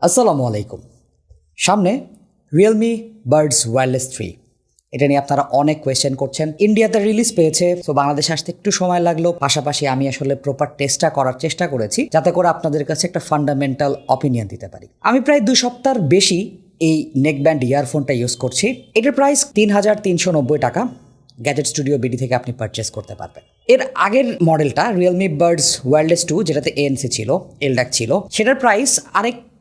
আসসালামু আলাইকুম। সামনে রিয়েলমি বাডস ওয়্যারলেস 3, এটা নিয়ে আপনারা অনেক কোয়েশ্চেন করছেন। ইন্ডিয়াতে রিলিজ পেয়েছে, তো বাংলাদেশে আসতে একটু সময় লাগলো। পাশাপাশি আমি আসলে প্রপার টেস্টটা করার চেষ্টা করেছি, যাতে করে আপনাদের কাছে একটা ফান্ডামেন্টাল অপিনিয়ন দিতে পারি। আমি প্রায় 2 সপ্তাহের বেশি এই নেকব্যান্ড ইয়ারফোনটা ইউজ করছি। এটার প্রাইস 3,390 টাকা। গ্যাজেট স্টুডিও বিডি থেকে আপনি পারচেস করতে পারবেন। এর আগের মডেলটা রিয়েলমি বাডস ওয়্যারলেস 2, যেটাতে এএনসি ছিল, এলডাক ছিল, সেটার প্রাইস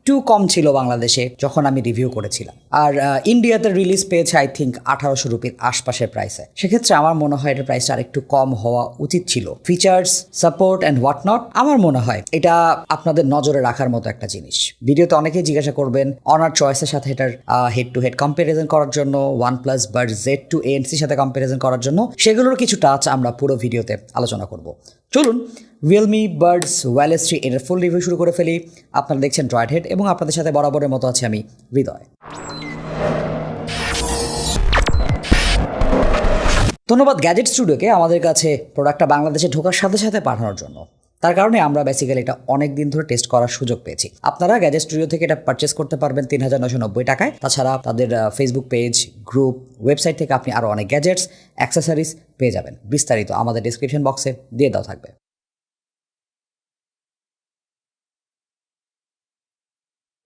একটু কম ছিল বাংলাদেশে যখন আমি রিভিউ করেছিলাম। আর ইন্ডিয়াতে রিলিজ পেয়েছে আই থিঙ্ক 1800 রুপির আশপাশের প্রাইসে। সেক্ষেত্রে আমার মনে হয় এটার প্রাইসটা আরেকটু কম হওয়া উচিত ছিল। Features, support and what not, আমার মনে হয় এটা আপনাদের নজরে রাখার মতো একটা জিনিস। ভিডিওতে অনেকেই জিজ্ঞাসা করবেন অনার চয়েসের সাথে এটার হেড টু হেড কম্প্যারিজন করার জন্য, OnePlus Buds Z2 এএনসির সাথে কম্প্যারিজন করার জন্য। সেগুলোর কিছু টাচ আমরা পুরো ভিডিওতে আলোচনা করব। চলুন রিয়েলমি বাডস ওয়্যারলেস 3 এর ফুল রিভিউ শুরু করে ফেলি। আপনারা দেখছেন ড্রয়েড হেড এবং আপনাদের সাথে বরাবরের মতো আছে আমি হৃদয়। ধন্যবাদ গ্যাজেট স্টুডিওকে আমাদের কাছে প্রোডাক্টটা বাংলাদেশে ঢোকার সাথে সাথে পাঠানোর জন্য। তার কারণে আমরা বেসিক্যালি এটা অনেক দিন ধরে টেস্ট করার সুযোগ পেয়েছি। আপনারা গ্যাজেট স্টুডিও থেকে এটা পারচেস করতে পারবেন 3,990 টাকায়। তাছাড়া তাদের ফেসবুক পেজ, গ্রুপ, ওয়েবসাইট থেকে আপনি আরও অনেক গ্যাজেটস, অ্যাক্সেসরিজ পেয়ে যাবেন। বিস্তারিত আমাদের ডিসক্রিপশন বক্সে দিয়ে দেওয়া থাকবে।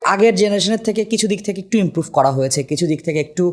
আগের জেনারেশনের থেকে কিছু দিক থেকে একটু ইমপ্রুভ করা হয়েছে, কিছু দিক থেকে একটু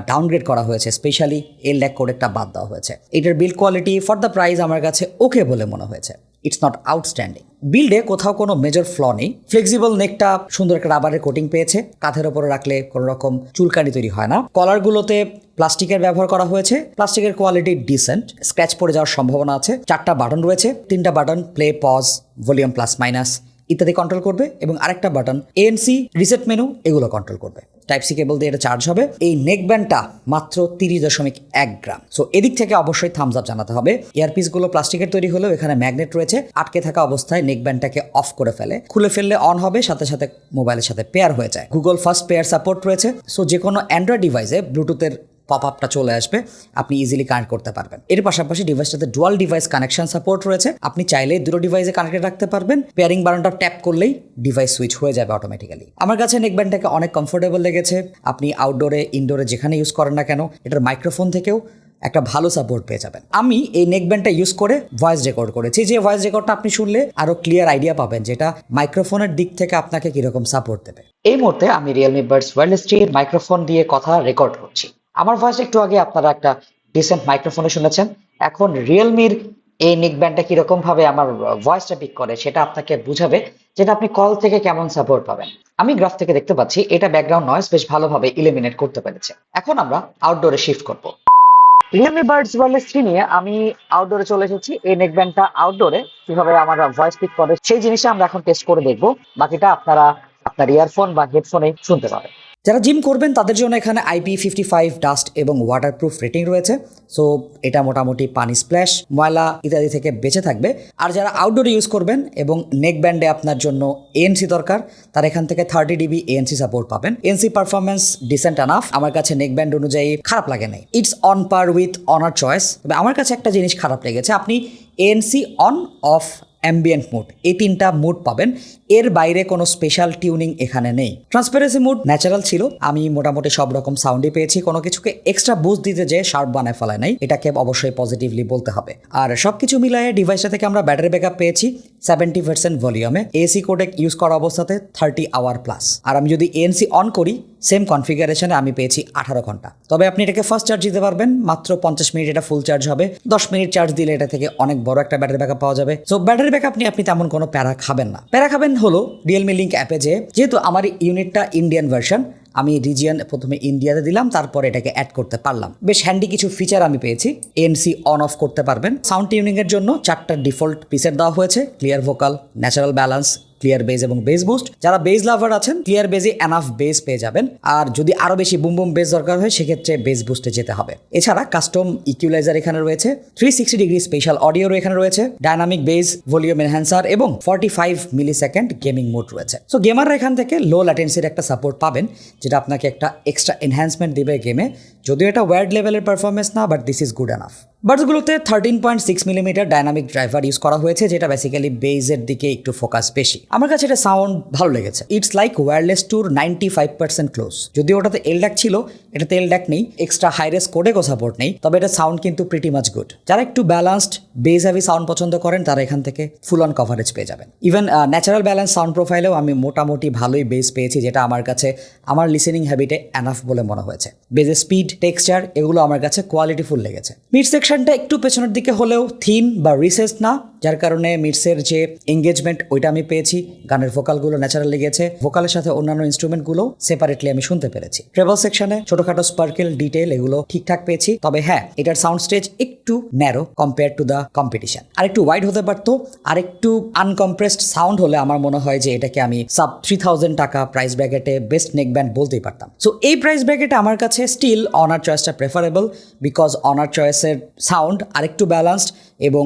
ডাউনগ্রেড করা হয়েছে। স্পেশালি এলডাক কোডেকটা বাদ দেওয়া হয়েছে। এটার build quality for the price আমার কাছে ওকে বলে মনে হয়েছে। It's not outstanding. বিল্ডে কোথাও কোনো মেজর ফ্ল নেই। ফ্লেক্সিবল নেকটা সুন্দর একটা রাবারের কোটিং পেয়েছে, কাঁধের ওপরে রাখলে কোনো রকম চুলকানি তৈরি হয় না। কলারগুলোতে প্লাস্টিকের ব্যবহার করা হয়েছে। প্লাস্টিকের কোয়ালিটি ডিসেন্ট, স্ক্র্যাচ পড়ে যাওয়ার সম্ভাবনা আছে। 4টা বাটন রয়েছে, 3টা button play, pause, volume plus minus ইত্যাদি কন্ট্রোল করবে, এবং আরেকটা বাটন এএনসি, রিসেট মেনু, এগুলো কন্ট্রোল করবে। টাইপ সি কেবল দিয়ে এটা চার্জ হবে। এই নেকব্যান্ডটা মাত্র 30.1 গ্রাম। সো এদিক থেকে অবশ্যই থামস আপ জানাতে হবে। ইয়ারপিসগুলো প্লাস্টিকের তৈরি হলেও এখানে ম্যাগনেট রয়েছে, আটকে থাকা অবস্থায় নেকব্যান্ডটাকে অফ করে ফেলে, খুলে ফেললে অন হবে, সাথে সাথে মোবাইলের সাথে পেয়ার হয়ে যায়। গুগল ফার্স্ট পেয়ার সাপোর্ট রয়েছে। সো যে কোনো অ্যান্ড্রয়েড ডিভাইসে ব্লুটুথের পপ আপটা চলে আসবে, আপনি ইজিলি কানেক্ট করতে পারবেন। এর পাশাপাশি ডিভাইসটাতে ডুয়াল ডিভাইস কানেকশন সাপোর্ট রয়েছে। আপনি চাইলে দুটো ডিভাইসে কানেক্টেড রাখতে পারবেন। পেয়ারিং বাটনটা ট্যাপ করলেই ডিভাইস সুইচ হয়ে যাবে অটোমেটিক্যালি। আমার কাছে নেকব্যান্ডটাকে অনেক কমফোর্টেবল লেগেছে। আপনি আউটডোরে, ইনডোরে যেখানে ইউজ করেন না কেন, এটার মাইক্রোফোন থেকেও একটা ভালো সাপোর্ট পেয়ে যাবেন। আমি এই নেকব্যান্ডটা ইউজ করে ভয়েস রেকর্ড করেছি, যে ভয়েস রেকর্ডটা আপনি শুনলে আরো ক্লিয়ার আইডিয়া পাবেন যেটা মাইক্রোফোনের দিক থেকে আপনাকে কিরকম সাপোর্ট দেবে। এই মুহূর্তে আমি রিয়েলমি বাডস ওয়্যারলেস 3 মাইক্রোফোন দিয়ে কথা রেকর্ড করছি। আমার ভয়েস একটু আগে আপনারা একটা ডিসেন্ট মাইক্রোফোনে শুনেছেন। এখন রিয়েলমির এই নেকব্যান্ডটা কিরকম ভাবে আমার ভয়েসটা পিক করে সেটা আপনাকে বুঝাবে, যেটা আপনি কল থেকে কেমন সাপোর্ট পাবেন। আমি গ্রাফ থেকে দেখতে পাচ্ছি এটা ব্যাকগ্রাউন্ড নয়েজ বেশ ভালোভাবে ইলিমিনেট করতে পেরেছে। এখন আমরা আউটডোরে শিফট করব। রিয়েলমি বাডস ওয়্যারলেস 3 নিয়ে আমি আউটডোরে চলে এসেছি। এই নেকব্যান্ডটা আউটডোরে কিভাবে আমার ভয়েস পিক করে সেই জিনিসটা আমরা এখন টেস্ট করে দেখব। বাকিটা আপনারা আপনার ইয়ারফোন বা হেডফোনে শুনতে পাবেন। যারা জিম করবেন তাদের জন্য এখানে IP55 ডাস্ট এবং ওয়াটারপ্রুফ রেটিং রয়েছে। সো এটা মোটামুটি পানি স্প্ল্যাশ, ময়লা ইত্যাদি থেকে বেঁচে থাকবে। আর যারা আউটডোরে ইউজ করবেন এবং নেক ব্যান্ডে আপনার জন্য এএনসি দরকার, তার এখান থেকে 30 dB এএনসি সাপোর্ট পাবেন। এএনসি পারফরমেন্স ডিসেন্ট এনাফ, আমার কাছে নেক ব্যান্ড অনুযায়ী খারাপ লাগে নাই। It's on par with Honor Choice. তবে আমার কাছে একটা জিনিস খারাপ লেগেছে, আপনি ANC on, off, ambient mode, এই 3টা মুড পাবেন। এর বাইরে কোনো স্পেশাল টিউনিং এখানে নেই। ট্রান্সপারেন্সি মুড ন্যাচারাল ছিল। আমি মোটামুটি সব রকম সাউন্ডই পেয়েছি, কোনো কিছুকে এক্সট্রা বুস্ট দিতে যে শার্প বানায় ফেলায় নাই, এটাকে অবশ্যই পজিটিভলি বলতে হবে। আর সবকিছু মিলায়ে ডিভাইসটা থেকে আমরা ব্যাটারি ব্যাকআপ পেয়েছি 70% ভলিউমে। এসি কোডেক ইউজ করা অবস্থাতে 30 আওয়ার প্লাস। আর আমি যদি এএনসি অন করি সেম কনফিগারেশনে আমি পেয়েছি 18 ঘন্টা। তবে আপনি এটাকে ফার্স্ট চার্জ দিতে পারবেন, মাত্র 50 মিনিট এটা ফুল চার্জ হবে। 10 মিনিট চার্জ দিলে এটা থেকে অনেক বড় একটা ব্যাটারি ব্যাকআপ পাওয়া যাবে। সো ব্যাটারি ব্যাকআপ নিয়ে আপনি তেমন কোনো প্যারা খাবেন না। প্যারা খাবেন হলো রিয়েলমি লিঙ্ক অ্যাপে যেহেতু আমার ইউনিটটা ইন্ডিয়ান ভার্সন, আমি রিজিয়ন প্রথমে ইন্ডিয়াতে দিলাম, তারপর এটাকে অ্যাড করতে পারলাম। বেশ হ্যান্ডি কিছু ফিচার আমি পেয়েছি। এএনসি অন অফ করতে পারবেন। সাউন্ড টিউনিং এর জন্য 4টা ডিফল্ট প্রিসেট দেওয়া হয়েছে। Clear vocal, natural balance, clear bass এবং বেজ বুস্ট। যারা বেজ লাভার আছেন ক্লিয়ার বেজে এনাফ বেজ পেয়ে যাবেন। আর যদি আরো বেশি বুম বুম বেজ দরকার হয় সেক্ষেত্রে বেজ বুস্টে যেতে হবে। এছাড়া কাস্টম ইকুয়ালাইজার এখানে রয়েছে, 360 ডিগ্রি স্পেশাল অডিও এখানে রয়েছে, ডাইনামিক বেজ, ভলিউম এনহ্যান্সার এবং 45 মিলিসেকেন্ড গেমিং মোড রয়েছে। সো গেমাররা এখান থেকে লো ল্যাটেন্সির একটা সাপোর্ট পাবেন, যেটা আপনাকে একটা এক্সট্রা এনহ্যান্সমেন্ট দিবে গেমে। যদিও এটা ওয়ার্ড লেভেলের পারফরমেন্স না, but this is good enough. বাডসগুলোতে 13.6 মিলিমিটার ডাইনামিক ড্রাইভার ইউজ করা হয়েছে, যেটা বেসিক্যালি বেজের দিকে একটু ফোকাস বেশি। আমার কাছে এটা সাউন্ড ভালো লেগেছে। It's like wireless tour 95% close. যদিও ওটাতে এলড্যাক ছিল, এটাতে এলড্যাক নেই, এক্সট্রা হাইরেস কোডেকও সাপোর্ট নেই, তবে এটা সাউন্ড কিন্তু প্রিটি মাচ গুড। যারা একটু ব্যালান্সড বেজ হ্যাভি সাউন্ড পছন্দ করেন তারা এখান থেকে ফুল অন কভারেজ পেয়ে যাবেন। ইভেন ন্যাচারাল ব্যালেন্স সাউন্ড প্রোফাইলেও আমি মোটামুটি ভালোই বেজ পেয়েছি, যেটা আমার কাছে আমার লিসেনিং হ্যাবিটে এনাফ বলে মনে হয়েছে। বেজের স্পিড, টেক্সচার এগুলো আমার কাছে কোয়ালিটিফুল লেগেছে। মিড সেকশনটা একটু পেছনের দিকে হলেও থিন বা রিসেস না, যার কারণে মিডসের যে এঙ্গেজমেন্ট ওইটা আমি পেয়েছি। গানের ভোকালগুলো ন্যাচারাল লেগেছে, ভোকালের সাথে অন্যান্য ইনস্ট্রুমেন্টগুলো সেপারেটলি আমি শুনতে পেরেছি। ট্রেবল সেকশনে ছোটখাটো স্পার্কেল, ডিটেল এগুলো ঠিকঠাক পেয়েছি, তবে হ্যাঁ এটার সাউন্ড স্টেজ একটু narrow compare to the competition. আর একটু ওয়াইড হতে পারতো, আর একটু আনকম্প্রেসড সাউন্ড হলে আমার মনে হয় যে এটাকে আমি সাব 3000 টাকা প্রাইস ব্র্যাকেটে বেস্ট নেক ব্যান্ড বলতেই পারতাম। সো এই প্রাইস ব্র্যাকেটে আমার কাছে স্টিল অনার চয়েসটা প্রেফারেবল, বিকজ অনার চয়েসের সাউন্ড আরেকটু ব্যালান্সড এবং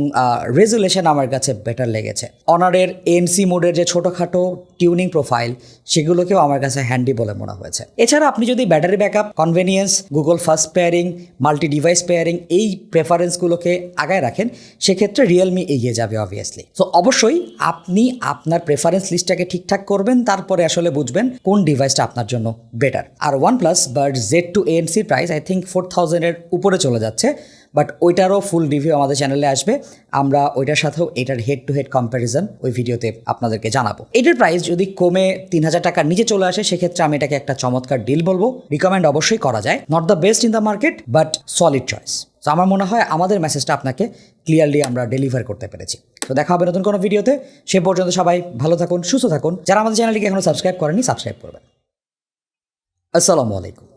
রেজুলেশন আমার কাছে বেটার লেগেছে। অনারের এনসি মোডের যে ছোটোখাটো টিউনিং প্রোফাইল সেগুলোকেও আমার কাছে হ্যান্ডি বলে মনে হয়েছে। এছাড়া আপনি যদি battery backup, convenience, Google fast pairing, multi device pairing এই প্রেফারেন্সগুলোকে আগায় রাখেন, সেক্ষেত্রে রিয়েলমি এগিয়ে যাবে অবভিয়াসলি। সো অবশ্যই আপনি আপনার প্রেফারেন্স লিস্টটাকে ঠিকঠাক করবেন, তারপরে আসলে বুঝবেন কোন ডিভাইসটা আপনার জন্য বেটার। আর OnePlus বাট Z2 ANC price I think 4000-এর উপরে চলে যাচ্ছে, বাট ওইটারও ফুল রিভিউ আমাদের চ্যানেলে আসবে। আমরা ওইটার সাথেও এটার হেড টু হেড কম্প্যারিজন ওই ভিডিওতে আপনাদেরকে জানাবো। এটার প্রাইস যদি কমে 3000 টাকার নিচে চলে আসে, সেক্ষেত্রে আমি এটাকে একটা চমৎকার ডিল বলবো। রিকমেন্ড অবশ্যই করা যায়, not the best in the market but solid choice. তো আমার মনে হয় আমাদের মেসেজটা আপনাকে ক্লিয়ারলি আমরা ডেলিভার করতে পেরেছি। তো দেখা হবে নতুন কোনো ভিডিওতে। সে পর্যন্ত সবাই ভালো থাকুন, সুস্থ থাকুন। যারা আমাদের চ্যানেলটিকে এখনো সাবস্ক্রাইব করেনি সাবস্ক্রাইব করবেন। আসসালামু আলাইকুম।